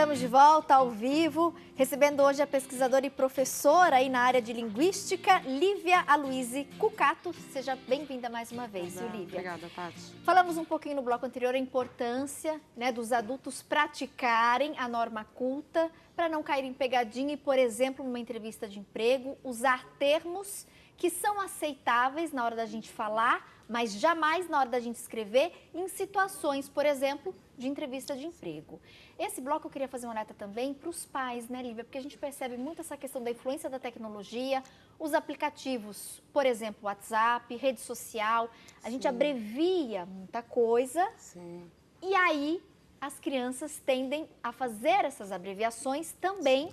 Estamos de volta ao vivo, recebendo hoje a pesquisadora e professora aí na área de linguística, Lívia Aloise Cucato. Seja bem-vinda mais uma vez, Lívia. Obrigada, Tati. Falamos um pouquinho no bloco anterior a importância, dos adultos praticarem a norma culta para não cair em pegadinha e, por exemplo, numa entrevista de emprego, usar termos que são aceitáveis na hora da gente falar, mas jamais na hora da gente escrever em situações, por exemplo, de entrevista de emprego. Esse bloco eu queria fazer uma alerta também para os pais, né, Lívia? Porque a gente percebe muito essa questão da influência da tecnologia, os aplicativos, por exemplo, WhatsApp, rede social, a gente abrevia muita coisa. Sim. E aí as crianças tendem a fazer essas abreviações também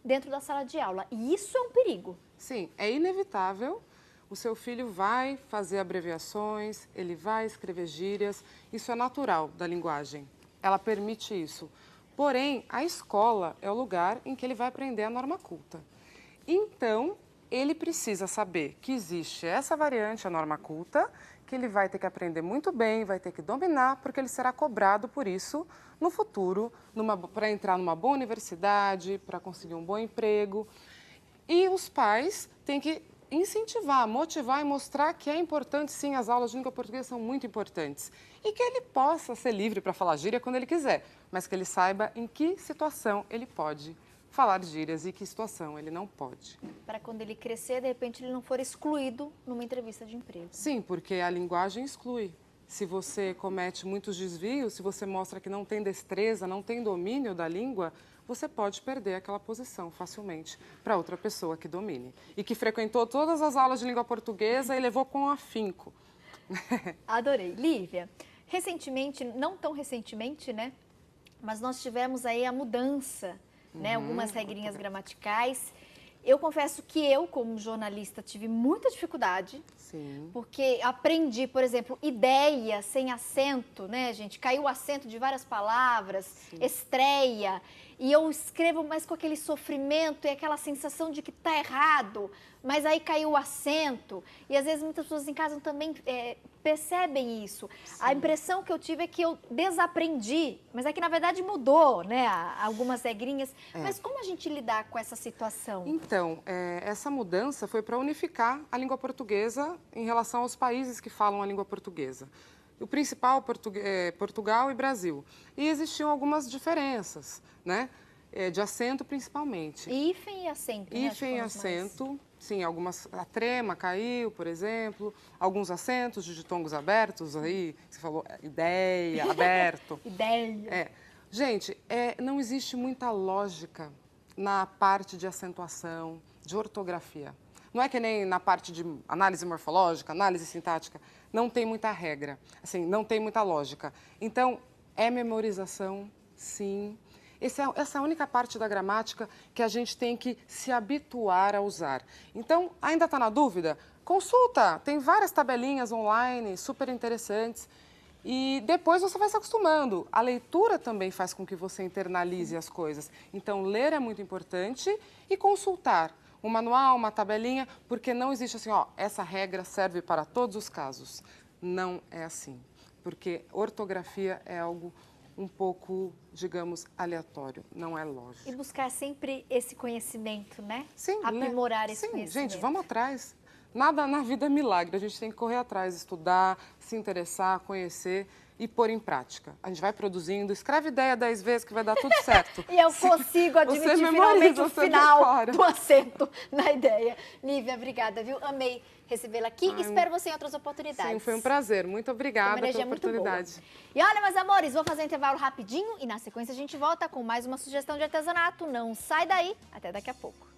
dentro da sala de aula. E isso é um perigo. Sim, é inevitável. O seu filho vai fazer abreviações, ele vai escrever gírias. Isso é natural da linguagem. Ela permite isso. Porém, a escola é o lugar em que ele vai aprender a norma culta. Então, ele precisa saber que existe essa variante, a norma culta, que ele vai ter que aprender muito bem, vai ter que dominar, porque ele será cobrado por isso no futuro, para entrar numa boa universidade, para conseguir um bom emprego. E os pais têm que incentivar, motivar e mostrar que é importante, sim, as aulas de língua portuguesa são muito importantes. E que ele possa ser livre para falar gíria quando ele quiser, mas que ele saiba em que situação ele pode falar gírias e que situação ele não pode. Para quando ele crescer, de repente, ele não for excluído numa entrevista de emprego. Sim, porque a linguagem exclui. Se você comete muitos desvios, se você mostra que não tem destreza, não tem domínio da língua, você pode perder aquela posição facilmente para outra pessoa que domine. E que frequentou todas as aulas de língua portuguesa e levou com afinco. Adorei. Lívia, recentemente, não tão recentemente, né? Mas nós tivemos aí a mudança, né? Algumas regrinhas gramaticais. Eu confesso que eu, como jornalista, tive muita dificuldade. Sim. Porque aprendi, por exemplo, ideia sem acento, né, gente? Caiu o acento de várias palavras, sim, estreia. E eu escrevo mais com aquele sofrimento e aquela sensação de que tá errado, mas aí caiu o acento. E às vezes muitas pessoas em casa também percebem isso. Sim. A impressão que eu tive é que eu desaprendi, mas é que na verdade mudou, né, algumas regrinhas. Mas como a gente lidar com essa situação? Então, essa mudança foi para unificar a língua portuguesa em relação aos países que falam a língua portuguesa. O principal, Portugal e Brasil. E existiam algumas diferenças, né? De acento principalmente. Hífen e acento, né? Hífen e acento, sim, a trema caiu, por exemplo, alguns acentos de ditongos abertos, aí você falou ideia, aberto. Ideia. Gente, não existe muita lógica na parte de acentuação, de ortografia. Não é que nem na parte de análise morfológica, análise sintática, não tem muita regra, assim, não tem muita lógica. Então, é memorização, sim. Essa é a única parte da gramática que a gente tem que se habituar a usar. Então, ainda está na dúvida? Consulta, tem várias tabelinhas online super interessantes. E depois você vai se acostumando. A leitura também faz com que você internalize as coisas. Então, ler é muito importante e consultar um manual, uma tabelinha, porque não existe assim, essa regra serve para todos os casos. Não é assim, porque ortografia é algo um pouco, digamos, aleatório, não é lógico. E buscar sempre esse conhecimento, né? Sim, aprimorar esse conhecimento. Gente, vamos atrás. Nada na vida é milagre, a gente tem que correr atrás, estudar, se interessar, conhecer e pôr em prática. A gente vai produzindo, escreve ideia 10 vezes que vai dar tudo certo. E eu consigo admitir finalmente o final do acento na ideia. Lívia, obrigada, viu? Amei recebê-la aqui e espero você em outras oportunidades. Sim, foi um prazer. Muito obrigada pela oportunidade. E olha, meus amores, vou fazer um intervalo rapidinho e na sequência a gente volta com mais uma sugestão de artesanato. Não sai daí, até daqui a pouco.